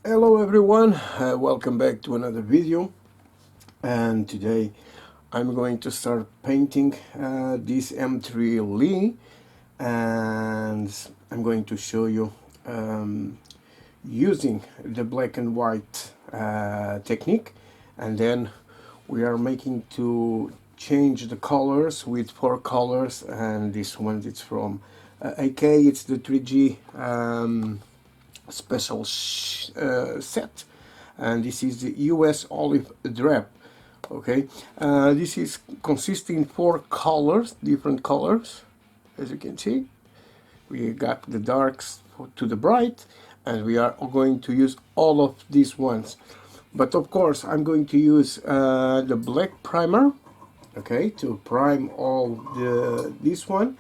Hello everyone, welcome back to another video, and today I'm going to start painting this M3 Lee, and I'm going to show you using the black and white technique, and then we are making to change the colors with 4 colors, and this one is from AK, it's the 3G special set, and this is the US olive drab. Okay, this is consisting 4 colors, different colors. As you can see, we got the darks to the bright, and we are going to use all of these ones, but of course I'm going to use the black primer, okay, to prime all this one,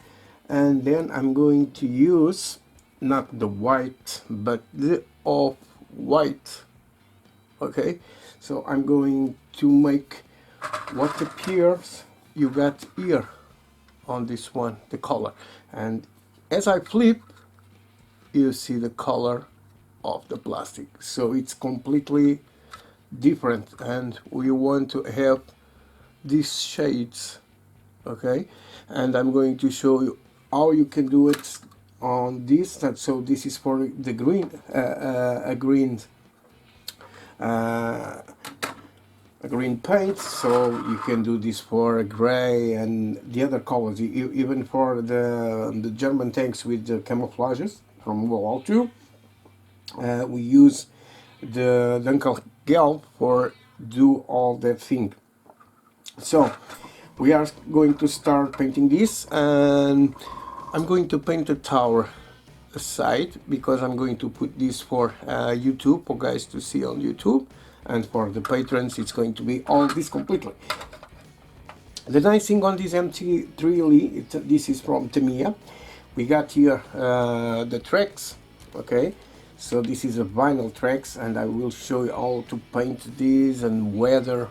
and then I'm going to use not the white but the off white. Okay, so I'm going to make what appears you got here on this one, the color, and as I flip you see the color of the plastic, so it's completely different, and we want to have these shades. Okay, and I'm going to show you how you can do it on this. So this is for the green, a green paint, so you can do this for a gray and the other colors, even for the German tanks with the camouflages from World War II. We use the Dunkel gel for do all that thing. So we are going to start painting this, and I'm going to paint the tower aside because I'm going to put this for YouTube, for guys to see on YouTube, and for the patrons it's going to be all this completely. The nice thing on this MT3, this is from Tamiya. We got here the tracks, okay, so this is a vinyl tracks, and I will show you how to paint these and weather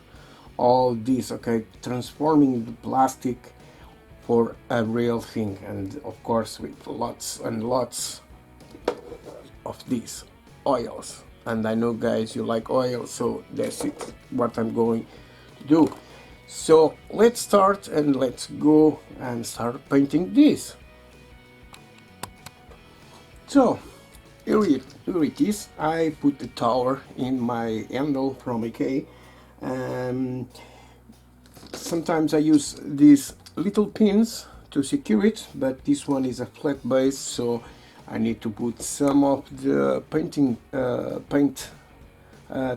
all this, okay, transforming the plastic for a real thing, and of course with lots and lots of these oils. And I know guys you like oil, so that's it what I'm going to do. So let's start, and let's go and start painting this. So here it is. I put the tower in my handle from AK. Sometimes I use these little pins to secure it, but this one is a flat base, so I need to put some of the paint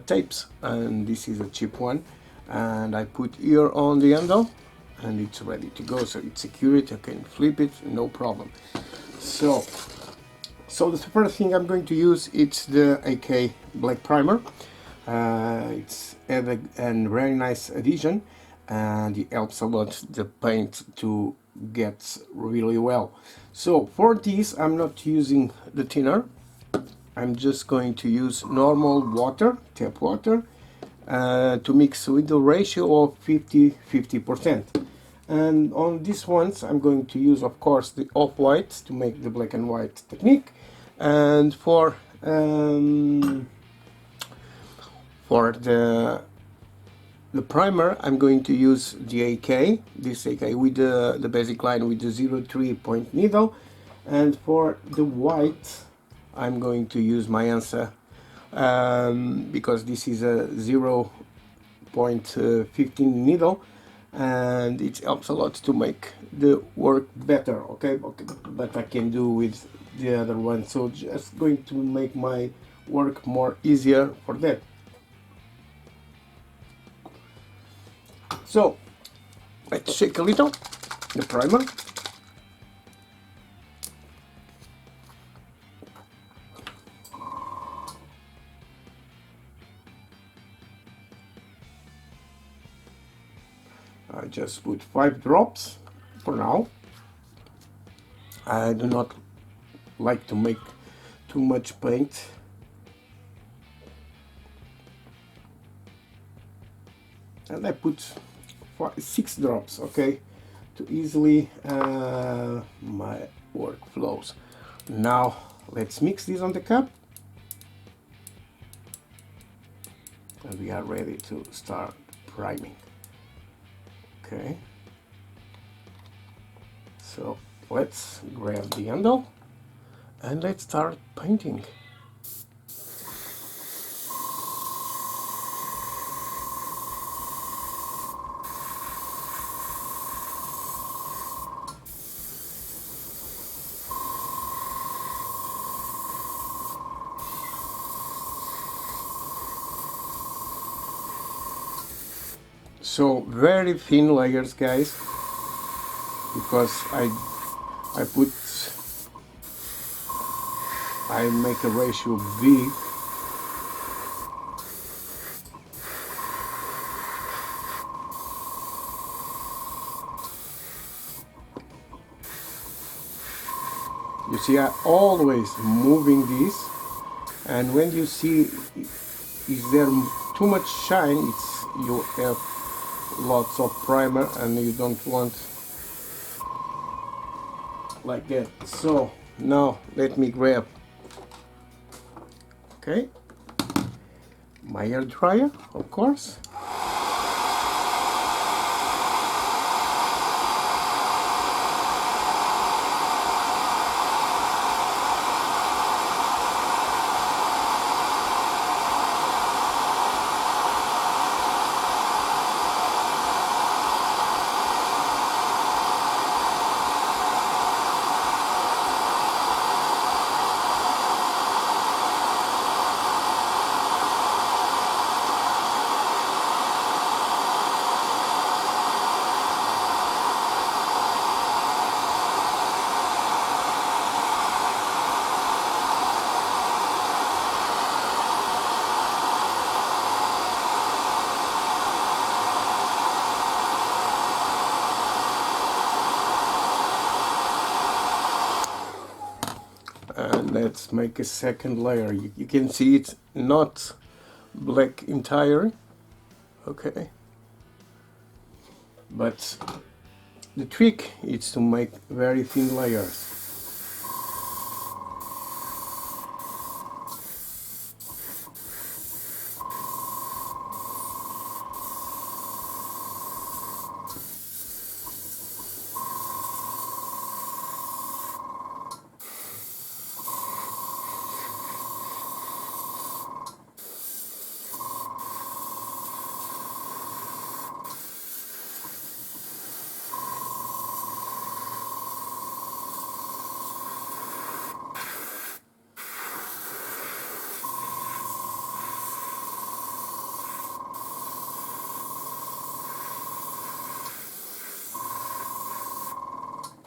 tapes, and this is a cheap one, and I put here on the handle, and it's ready to go. So it's secured, I can flip it, no problem. So the first thing I'm going to use, it's the AK black primer. It's a very nice addition, and it helps a lot the paint to get really well. So for this I'm not using the thinner, I'm just going to use normal water, tap water, to mix with the ratio of 50-50%. And on these ones I'm going to use, of course, the off-white to make the black and white technique, and for the primer I'm going to use the AK, this AK with the basic line with the 0.3 point needle, and for the white I'm going to use my answer, because this is a 0.15 needle, and it helps a lot to make the work better. Okay, but I can do with the other one, so just going to make my work more easier for that. So let's shake a little the primer. I just put 5 drops for now. I do not like to make too much paint. And I put 6 drops, okay, to easily my work flows. Now let's mix this on the cup. and we are ready to start priming. Okay, so let's grab the handle and let's start painting. So very thin layers, guys, because I make a ratio big. You see, I always moving this, and when you see is there too much shine, it's you have lots of primer and you don't want like that. So now let me grab, okay, my hair dryer, of course. And let's make a second layer. You can see it's not black entire, okay, but the trick is to make very thin layers.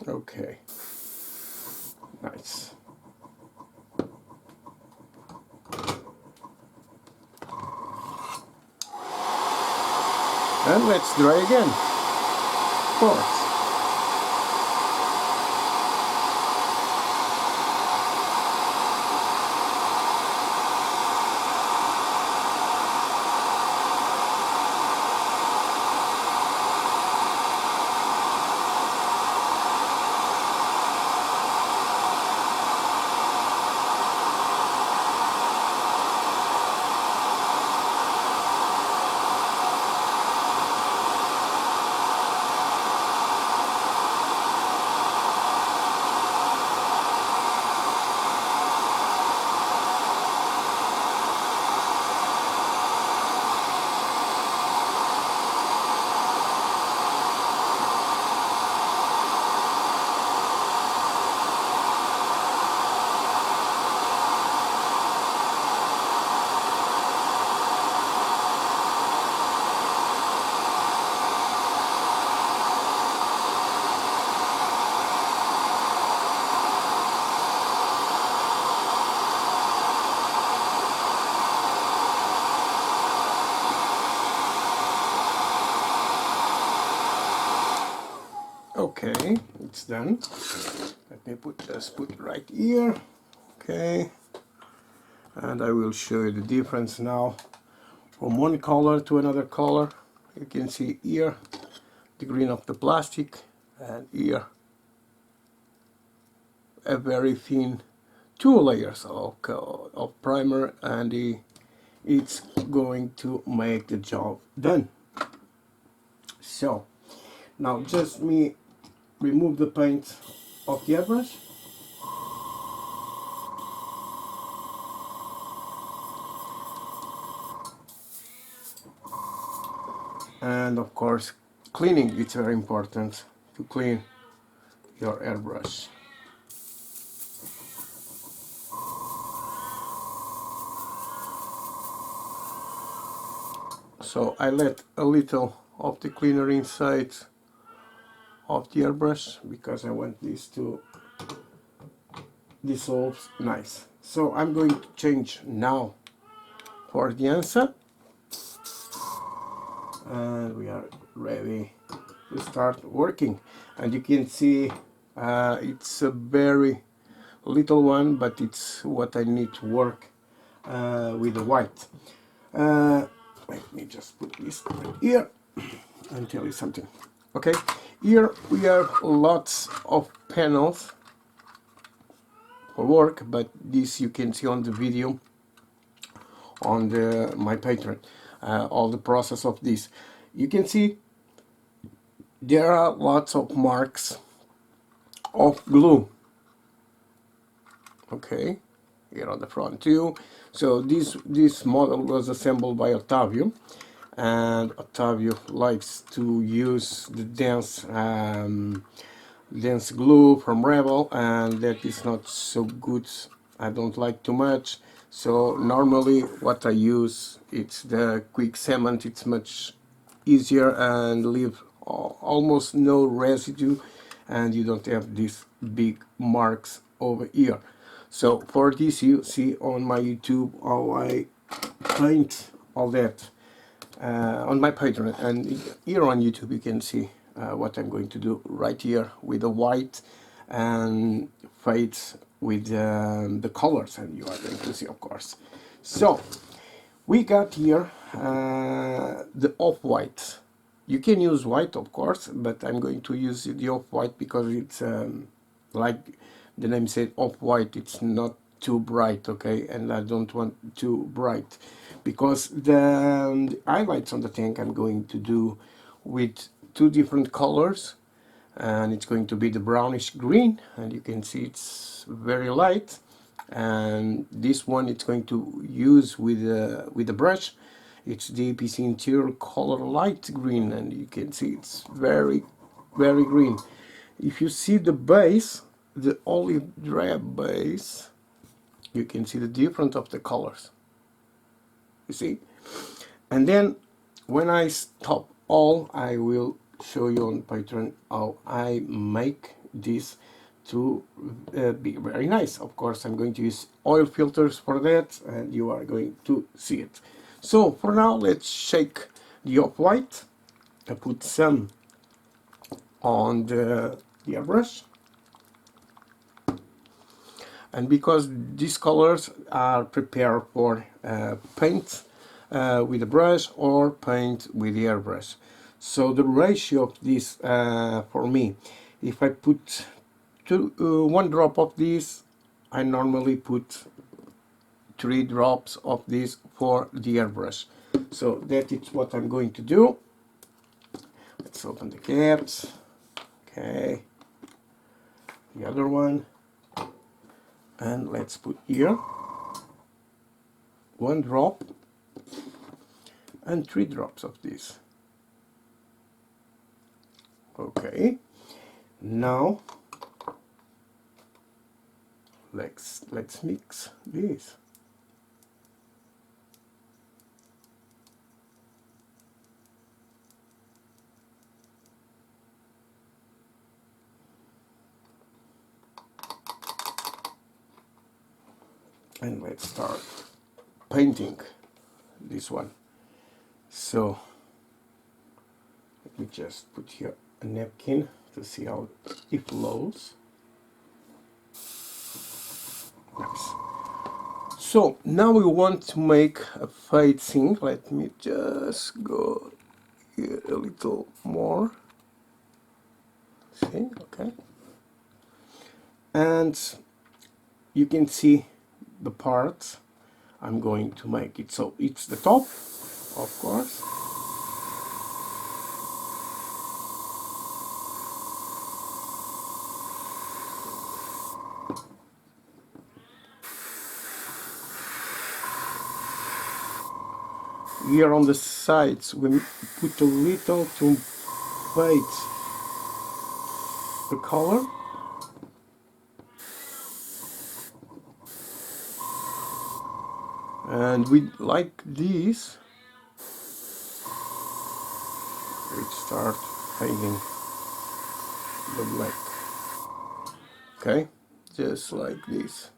Okay, nice. And let's dry again, of course. Okay, it's done. Let me just put right here. Okay, and I will show you the difference now from one color to another color. You can see here the green of the plastic, and here a very thin two layers of primer and the it's going to make the job done. So now just me remove the paint of the airbrush, and of course cleaning, it's very important to clean your airbrush. So I let a little of the cleaner inside of the airbrush because I want this to dissolve nice. So I'm going to change now for the answer, and we are ready to start working. And you can see it's a very little one, but it's what I need to work with the white. Let me just put this here and tell you something. Okay, here we have lots of panels for work, but this you can see on the video on my Patreon, all the process of this. You can see there are lots of marks of glue. Okay, here on the front too. So this model was assembled by Ottavio, and Ottavio likes to use the dense glue from Rebel, and that is not so good. I don't like too much. So normally what I use, it's the quick cement. It's much easier and leave almost no residue, and you don't have these big marks over here. So for this, you see on my YouTube how I paint all that on my Patreon, and here on YouTube you can see what I'm going to do right here with the white and fades with the colors, and you are going to see, of course. So we got here the off-white. You can use white, of course, but I'm going to use the off-white because it's like the name said, off-white. It's not too bright, okay, and I don't want too bright because the highlights on the tank I'm going to do with two different colors, and it's going to be the brownish green, and you can see it's very light, and this one it's going to use with the brush. It's the APC interior color light green, and you can see it's very green. If you see the base, the olive drab base, you can see the difference of the colors, you see. And then when I stop all, I will show you on Patreon how I make this to be very nice. Of course, I'm going to use oil filters for that, and you are going to see it. So for now, let's shake the off-white. I put some on the airbrush, and because these colors are prepared for paint with a brush or paint with the airbrush. So the ratio of this for me, if I put one drop of this, I normally put 3 drops of this for the airbrush. So that is what I'm going to do. Let's open the caps. Okay, the other one, and let's put here 1 drop and 3 drops of this. Okay, now let's mix this. And let's start painting this one. So let me just put here a napkin to see how it flows. Nice. So now we want to make a fade thing. Let me just go here a little more. See, okay. And you can see the parts I'm going to make it. So it's the top, of course. Here on the sides we put a little to fade the color. And we like this, it start fading the black. Okay, just like this.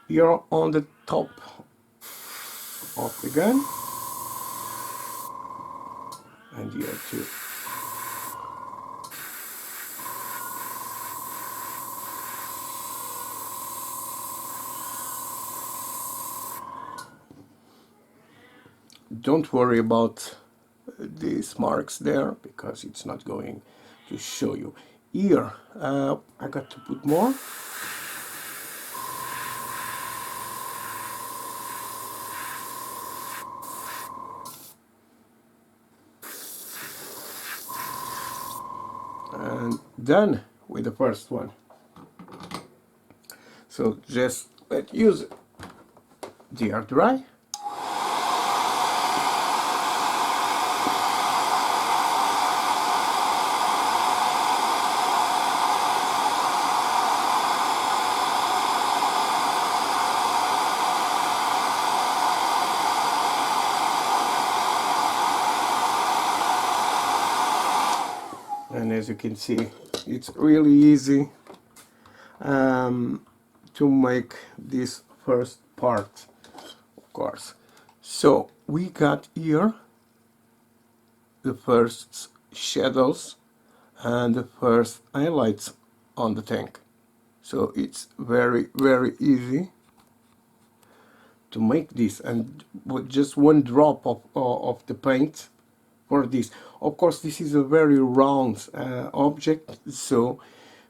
Here on the top of the gun, and here too. Don't worry about these marks there, because it's not going to show you. Here I got to put more. And done with the first one. So just let's use the air dry. And as you can see, it's really easy to make this first part, of course. So we got here the first shadows and the first highlights on the tank. So it's very, very easy to make this, and with just one drop of the paint for this. Of course, this is a very round object, so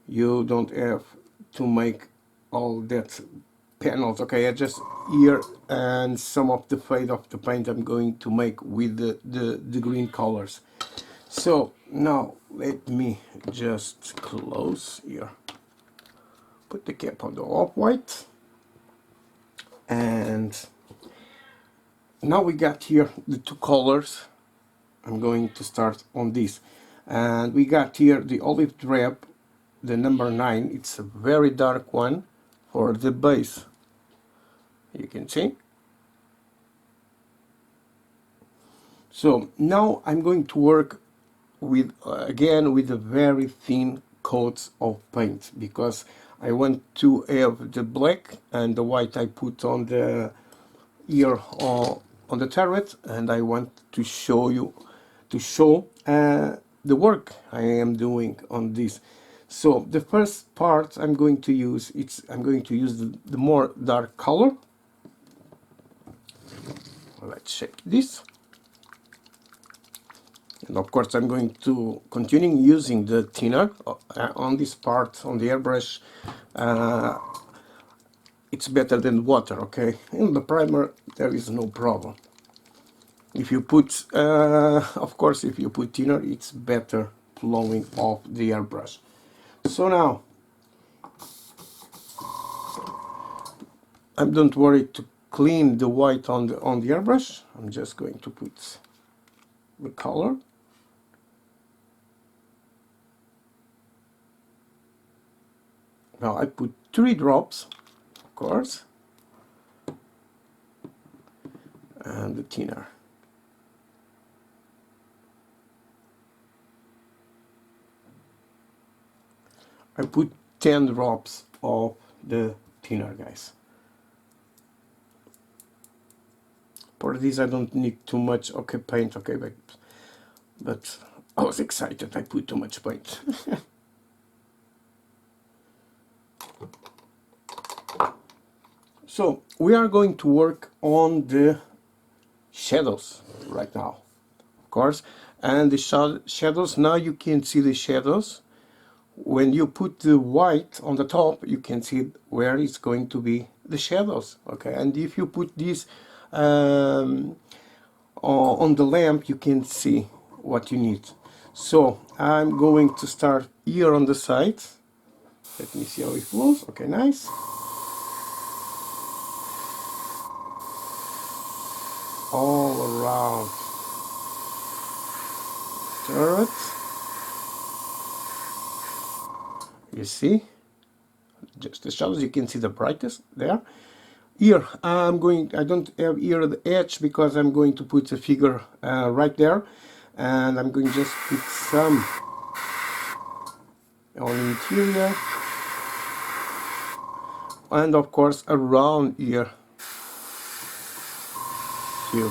you don't have to make all that panels. Okay, I just here, and some of the fade of the paint I'm going to make with the green colors. So now let me just close here, put the cap on the off-white, and now we got here the two colors. I'm going to start on this, and we got here the olive drab, the number 9. It's a very dark one for the base, you can see. So now I'm going to work with again with a very thin coats of paint, because I want to have the black and the white I put on the ear on the turret, and I want to show you the work I am doing on this. So the first part I'm going to use, I'm going to use the more dark color. Let's shape this. And of course I'm going to continue using the thinner on this part, on the airbrush. It's better than water, okay? In the primer there is no problem. If you put, of course, if you put thinner, it's better flowing off the airbrush. So now, don't worry to clean the white on the airbrush. I'm just going to put the color. Now I put 3 drops, of course, and the thinner. I put 10 drops of the thinner, guys. For this I don't need too much paint, okay, but I was excited, I put too much paint. So we are going to work on the shadows right now, of course, and the shadows, now you can see the shadows. When you put the white on the top, you can see where it's going to be the shadows. Okay, and if you put this on the lamp, you can see what you need. So I'm going to start here on the side. Let me see how it flows. Okay, nice. All around turret. You see, just the shadows. You can see the brightest there. Here I don't have here the edge because I'm going to put a figure right there, and I'm going to just put some on the interior, and of course around here too.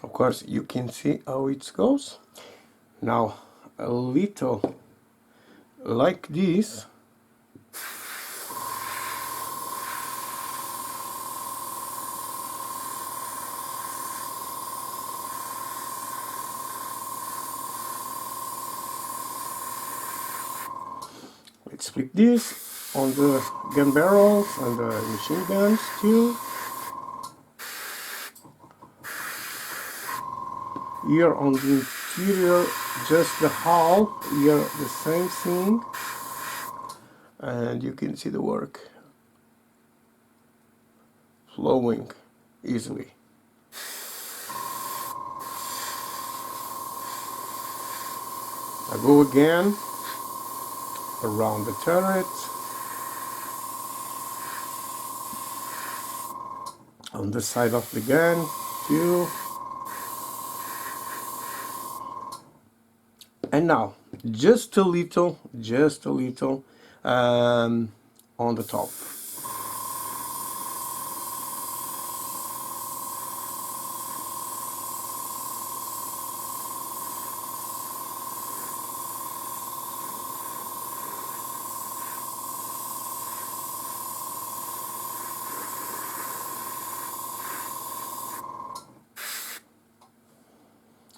Of course you can see how it goes. Now a little like this. Let's flip this on the gun barrels and the machine guns too. Here on the interior, just the hull, here the same thing, and you can see the work flowing easily. I go again around the turret, on the side of the gun too. And now just a little on the top.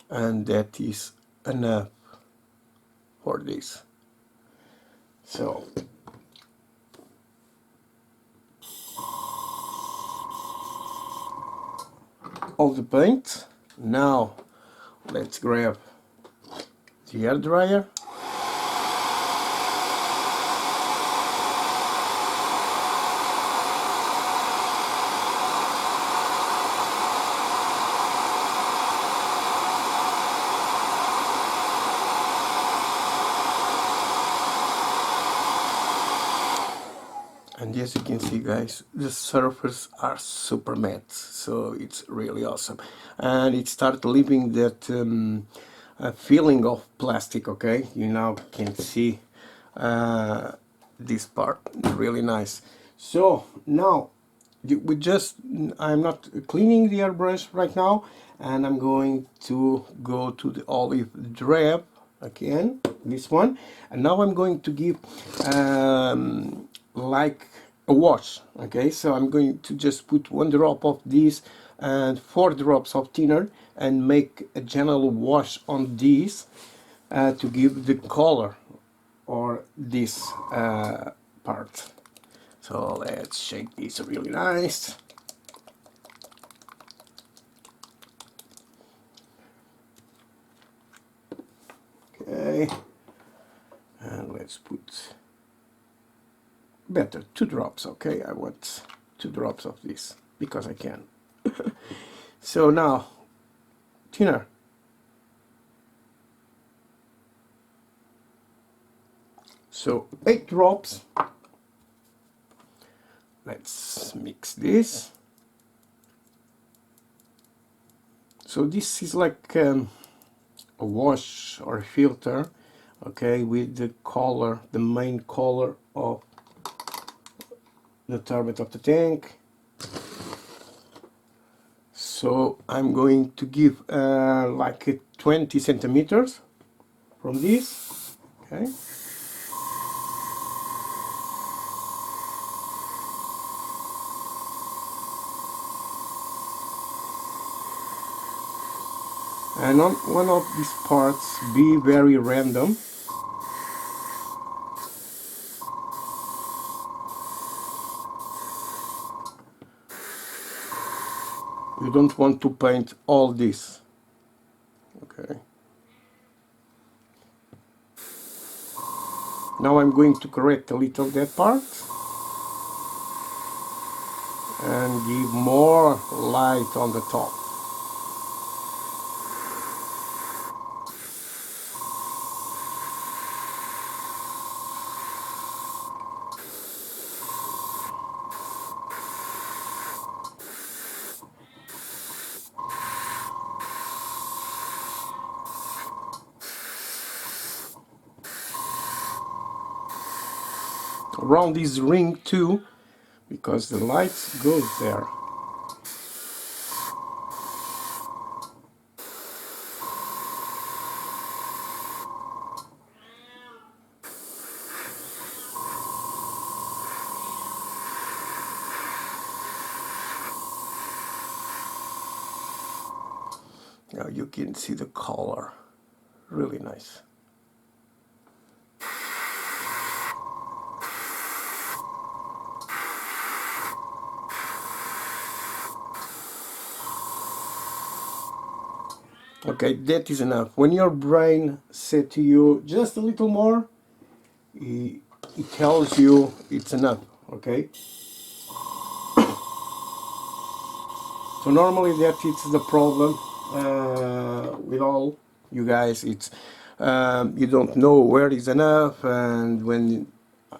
And that is enough for this. So all the paint. Now let's grab the hair dryer. And as you can see, guys, the surfaces are super matte, so it's really awesome, and it starts leaving that feeling of plastic. Okay, you now can see this part, really nice. So now I'm not cleaning the airbrush right now, and I'm going to go to the olive drab again, this one, and now I'm going to give like a wash. Okay, so I'm going to just put 1 drop of this and 4 drops of thinner and make a general wash on this to give the color or this part. So let's shake this really nice. Okay, and let's put better 2 drops. Okay, I want 2 drops of this because I can. So now thinner. So 8 drops. Let's mix this. So this is like a wash or filter, okay, with the color, the main color of the turbot of the tank. So I'm going to give like 20 centimeters from this. Okay. and on one of these parts be very random. You don't want to paint all this. Okay. Now I'm going to correct a little that part and give more light on the top. Around this ring too, because the light goes there. Now you can see the color, really nice. Okay, that is enough. When your brain said to you just a little more, it tells you it's enough, okay? So normally that is the problem with all you guys. It's you don't know where is enough, and when,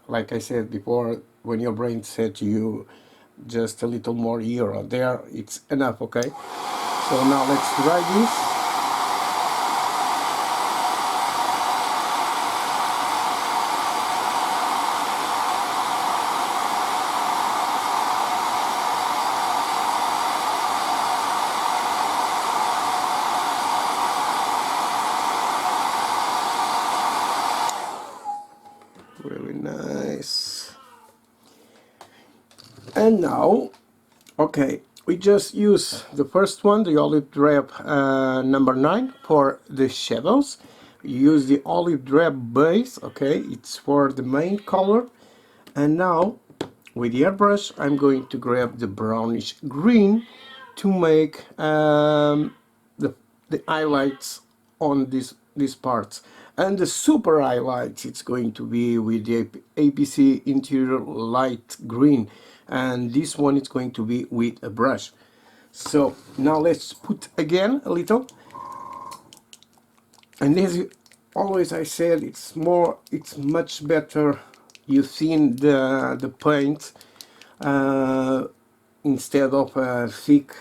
like I said before, when your brain said to you just a little more here or there, it's enough, okay? So now let's try this. Really nice. And now, okay, we just use the first one, the olive drab number 9 for the shadows. Use the olive drab base, okay, it's for the main color. And now with the airbrush I'm going to grab the brownish green to make the highlights on these parts. And the super highlights, it's going to be with the APC interior light green, and this one is going to be with a brush. So now let's put again a little, and as always I said, it's much better you thin the paint instead of a thick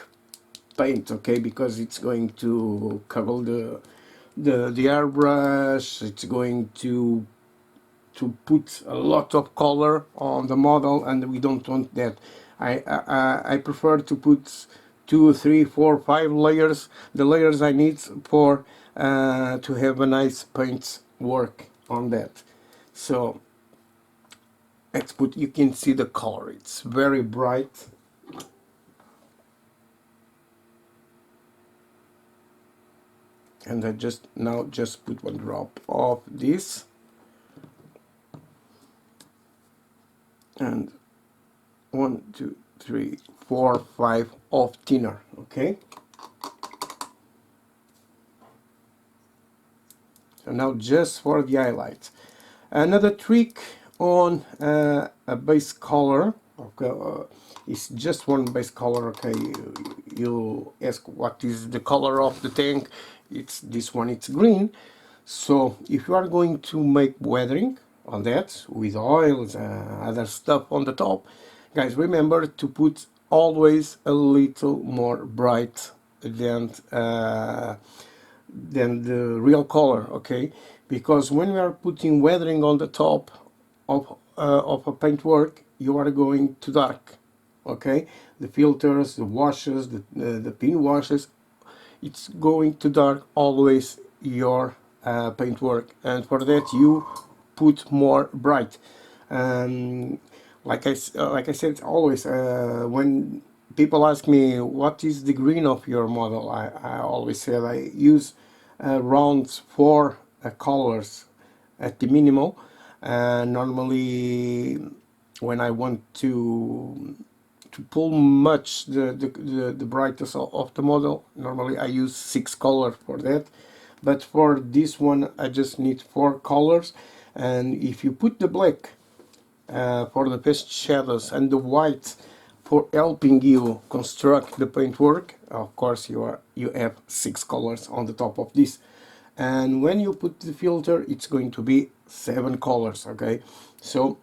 paint, okay, because it's going to cover the airbrush. It's going to put a lot of color on the model, and we don't want that. I prefer to put 2, 3, 4, 5 layers, the layers I need for to have a nice paint work on that. So let's put, you can see the color, it's very bright. And I just put one drop of this, and 1, 2, 3, 4, 5 of thinner, okay. So now just for the highlights. Another trick on a base color, okay, it's just one base color, okay. You ask what is the color of the tank, it's this one, it's green. So if you are going to make weathering on that with oils and other stuff on the top, guys, remember to put always a little more bright than the real color, okay? Because when we are putting weathering on the top of a paintwork, you are going to dark, okay? The filters, the washes, the pin washes, it's going to dark always your paintwork, and for that you put more bright. Like I said, always when people ask me what is the green of your model. I always say I use around 4 colors at the minimal. Normally when I want to pull much the brightness of the model, normally I use 6 colors for that, but for this one I just need 4 colors. And if you put the black for the best shadows and the white for helping you construct the paintwork, of course you have 6 colors on the top of this. And when you put the filter, it's going to be 7 colors. Okay, so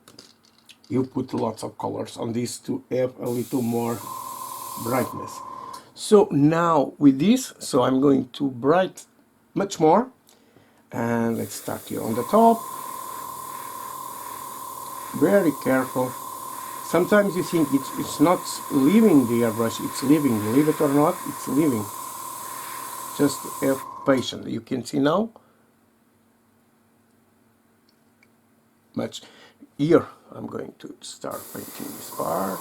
you put lots of colors on this to have a little more brightness. So now with this, so I'm going to bright much more, and let's start here on the top. Very careful. Sometimes you think it's not leaving the airbrush, it's leaving. Believe it or not, it's leaving. Just have patience. You can see now much. Here I'm going to start painting this part.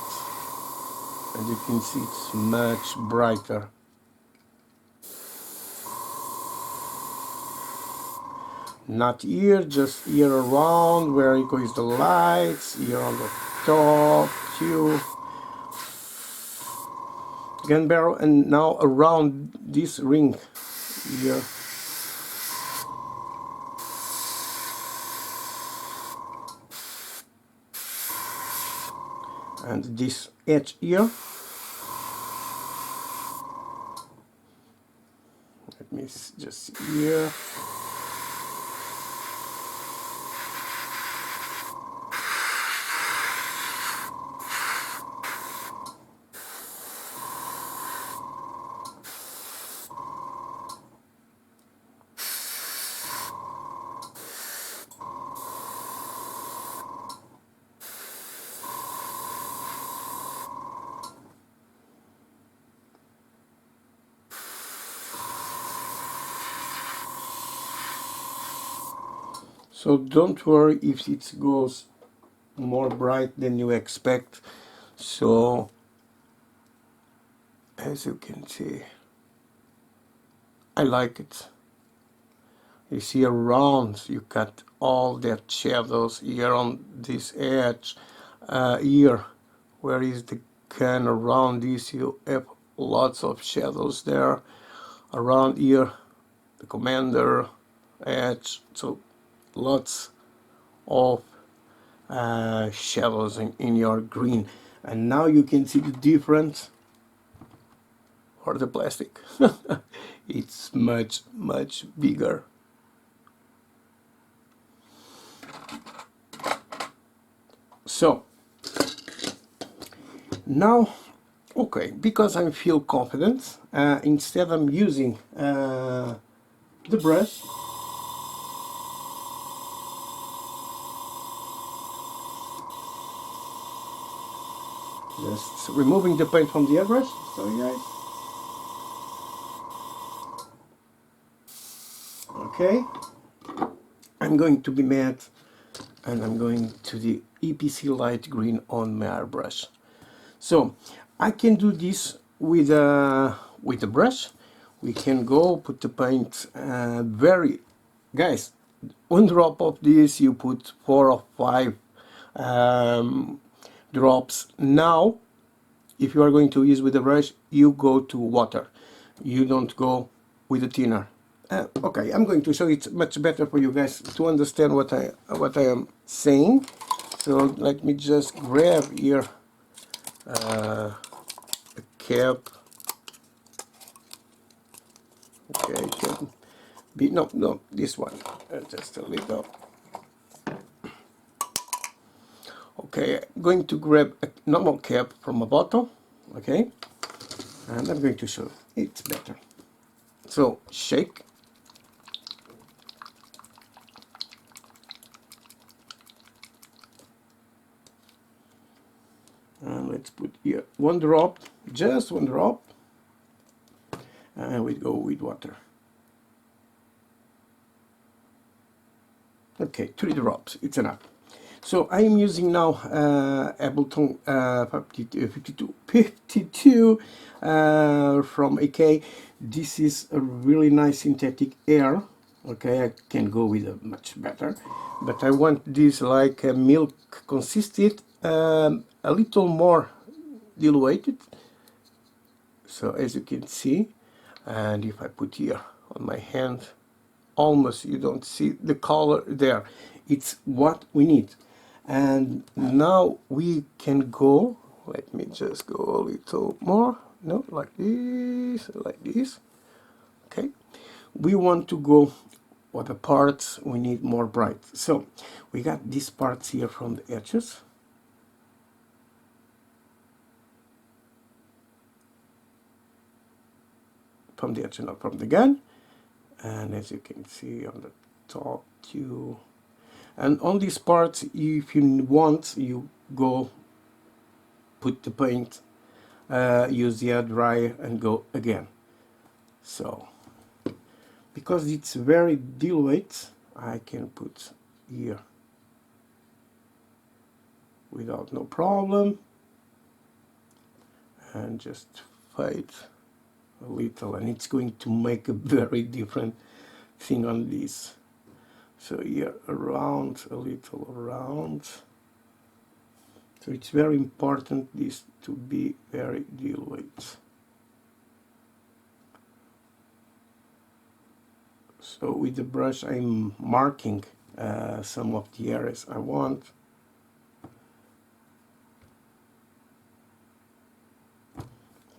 As you can see, it's much brighter. Not here, just here around where it goes the lights, here on the top too. Gun barrel, and now around this ring here. And this edge here. Let me just see here. So don't worry if it goes more bright than you expect. So as you can see, I like it. You see around, you got all that shadows here on this edge. Here, where is the gun, around this you have lots of shadows there. Around here, the commander edge, so lots of shadows in your green. And now you can see the difference for the plastic. It's much bigger. So now, okay, because I feel confident, instead I'm using the brush. Just removing the paint from the airbrush. Sorry guys. Okay, I'm going to be matte, and I'm going to the EPC light green on my airbrush. So I can do this with a brush. We can go put the paint guys, 1 drop of this, you put 4 or 5 drops. Now if you are going to use with the brush, you go to water, you don't go with the thinner. Okay, I'm going to show you. It's much better for you guys to understand what I am saying. So let me just grab here a cap. Okay, it can be no this one. Just a little. Okay, I'm going to grab a normal cap from a bottle. Okay, and I'm going to show you. It's better. So shake. And let's put here 1 drop, just 1 drop, and we go with water. Okay, 3 drops, it's enough. So I am using now Ableton 52 from AK. This is a really nice synthetic air. Okay, I can go with a much better, but I want this like a milk consisted, a little more diluted. So as you can see, and if I put here on my hand, almost you don't see the color there. It's what we need. And now we can go, let me just go a little more, no, like this, okay. We want to go for the parts we need more bright. So we got these parts here from the edges. From the edge, not from the gun. And as you can see on the top too. And on these parts, if you want, you go put the paint, use the air dryer and go again. So because it's very diluted, I can put here without no problem and just fade a little, and it's going to make a very different thing on this. So here around, a little around. So it's very important this to be very diluted. So with the brush I'm marking some of the areas I want.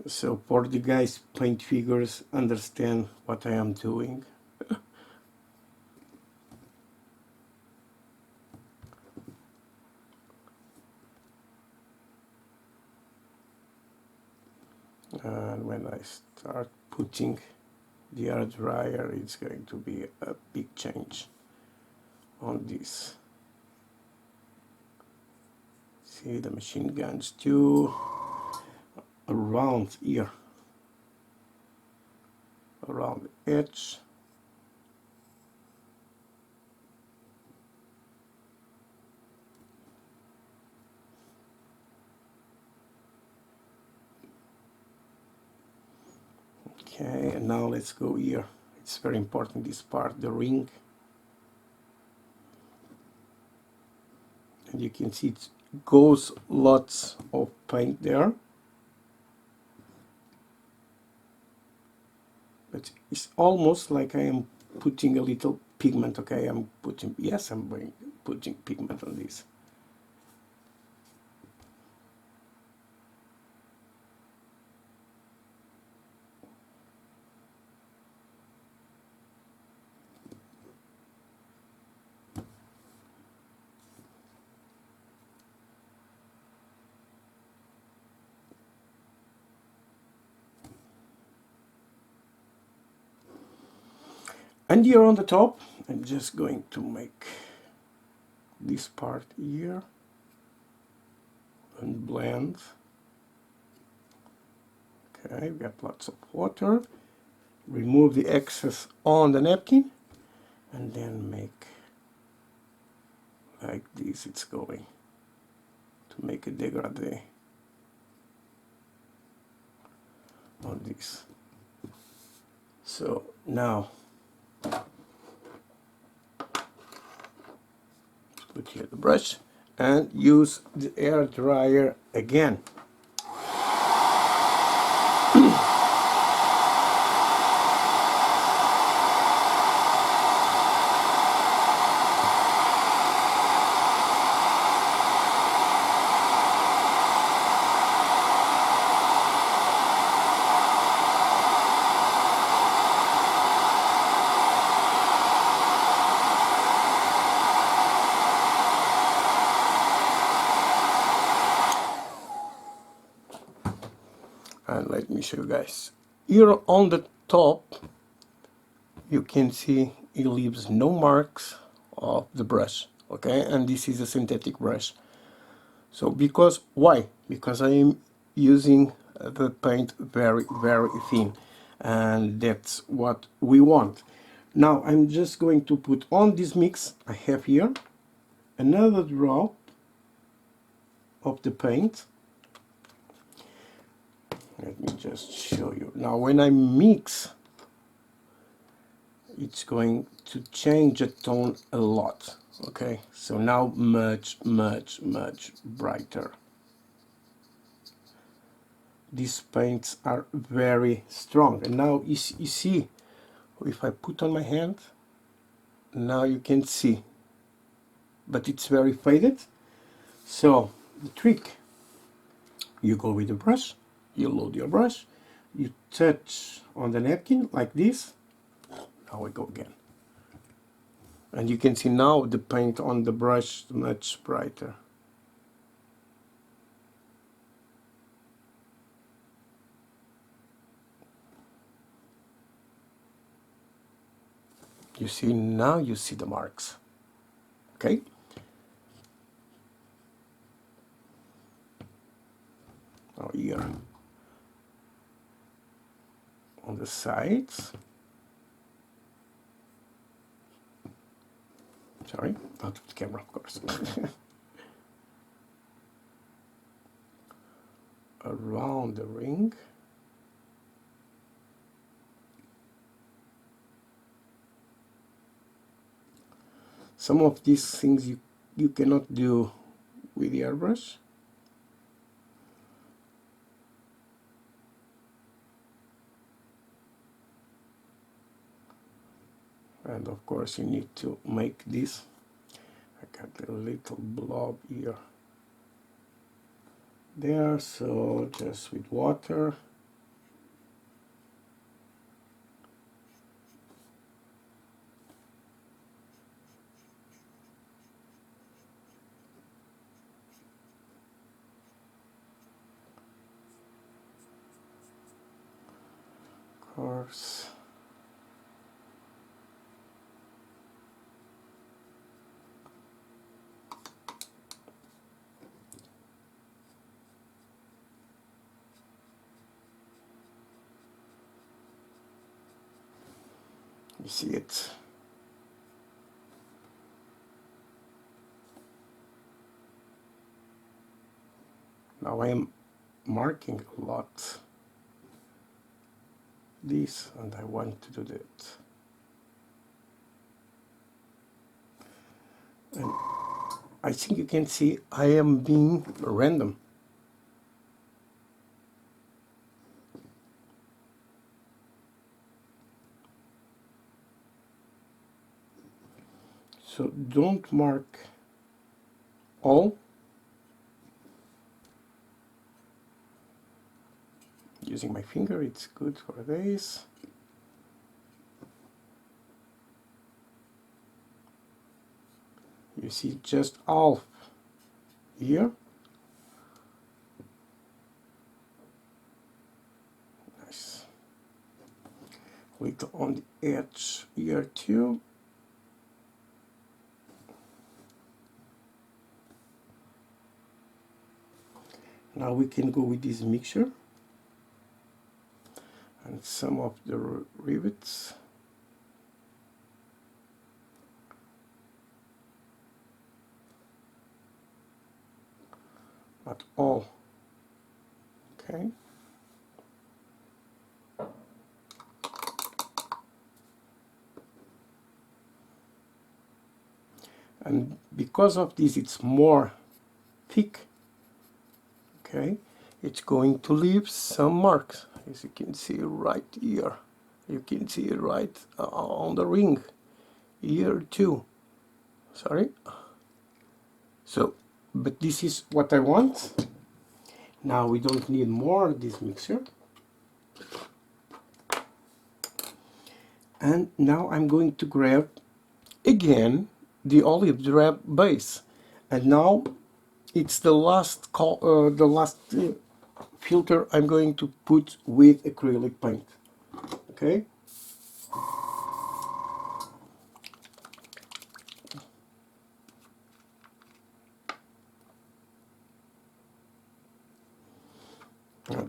So for the guys paint figures understand what I am doing. And when I start putting the air dryer, it's going to be a big change on this. See the machine guns too, around here, around the edge. Okay, and now let's go here. It's very important, this part, the ring. And you can see it goes lots of paint there. But it's almost like I am putting a little pigment, okay? I'm putting, yes, I'm putting pigment on this. And here on the top, I'm just going to make this part here and blend. Okay, we got lots of water. Remove the excess on the napkin and then make like this. It's going to make a dégradé on this. So now put here the brush and use the air dryer again. And let me show you guys. Here on the top, you can see it leaves no marks of the brush, okay? And this is a synthetic brush. So because, why? Because I am using the paint very, very thin. And that's what we want. Now I'm just going to put on this mix I have here. another drop of the paint. Let me just show you. Now when I mix, it's going to change the tone a lot. Okay, so now much brighter. These paints are very strong, and now you see, if I put on my hand, now you can see, but it's very faded. So the trick, you go with the brush, you load your brush, you touch on the napkin like this. Now we go again, and you can see now the paint on the brush much brighter. You see, now you see the marks. Okay, now here on the sides, sorry, out of the camera, of course. Around the ring. Some of these things you cannot do with the airbrush. And of course you need to make this. I got a little blob here. There, so just with water. Of course. You see it. Now I am marking a lot this, and I want to do that. And I think you can see I am being random. So don't mark all. Using my finger, it's good for this. You see just half here. Nice. Little on the edge here too. Now we can go with this mixture and some of the rivets. Not all. Okay. And because of this, it's more thick. Okay, it's going to leave some marks, as you can see right here. You can see it right on the ring here too. Sorry. So, but this is what I want. Now we don't need more of this mixture. And now I'm going to grab again the olive drab base, and now it's the last filter I'm going to put with acrylic paint. Okay.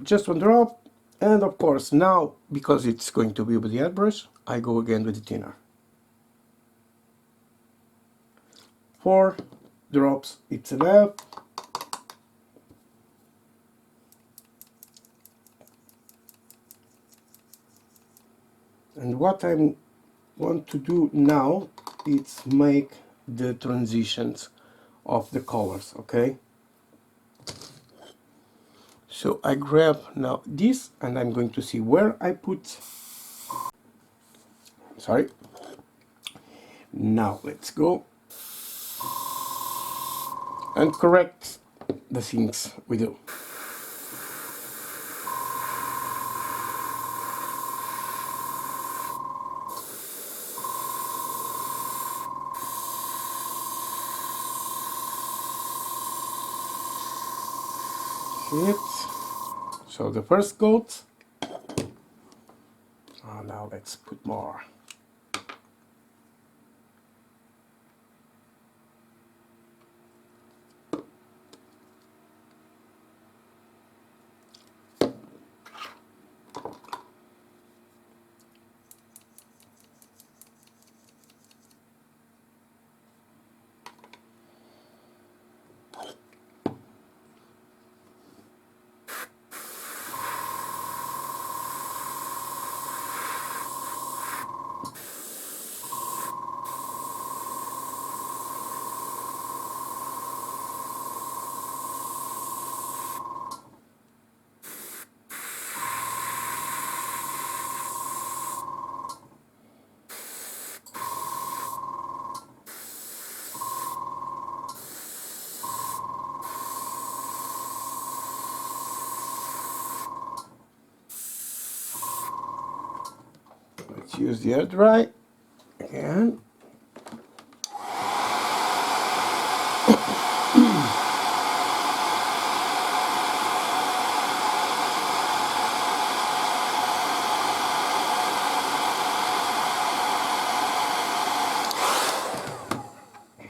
Just one drop, and of course now, because it's going to be with the airbrush, I go again with the thinner. 4 drops it's enough. And what I want to do now is make the transitions of the colors, okay? So I grab now this and I'm going to see where I put, sorry. Now let's go and correct the things we do. See it? So the first coat. Oh, now let's put more. Let's use the air dry again.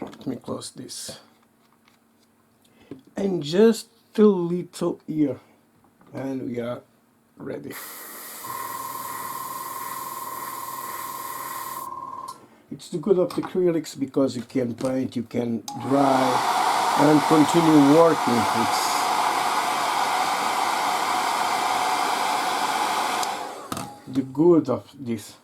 Let me close this. And just a little here. And we are ready. It's the good of the acrylics because you can paint, you can dry, and continue working. It's the good of this.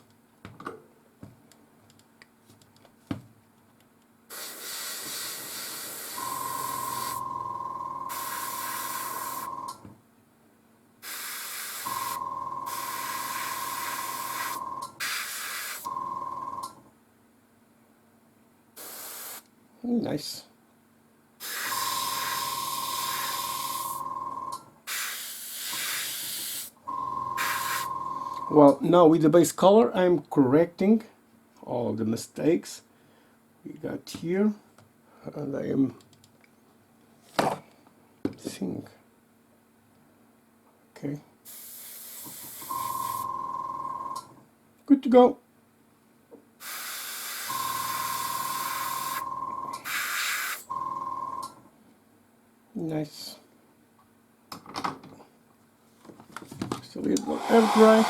Nice. Well, now with the base color, I'm correcting all the mistakes we got here, and I am seeing. Okay, good to go. Nice. Just a little air dry.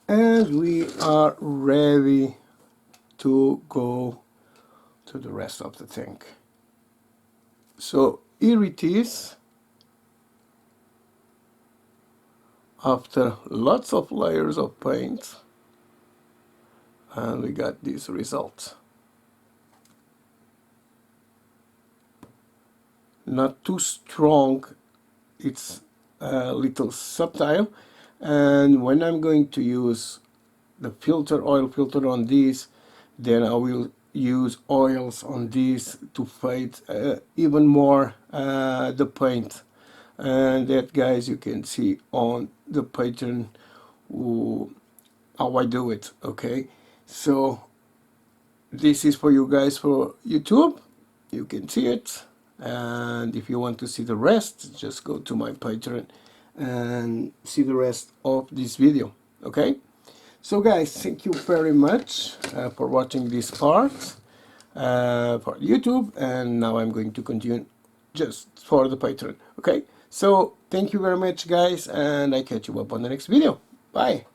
And we are ready to go to the rest of the thing. So here it is. After lots of layers of paint, and we got this result. Not too strong, it's a little subtle, and when I'm going to use the filter, oil filter on this, then I will use oils on this to fade even more the paint. And that, guys, you can see on the pattern how I do it. Okay, so this is for you guys for YouTube. You can see it, and if you want to see the rest, just go to my Patreon and see the rest of this video. Okay, so guys, thank you very much for watching this part. for YouTube, and now I'm going to continue just for the Patreon. Okay, so thank you very much, guys, and I catch you up on the next video. Bye.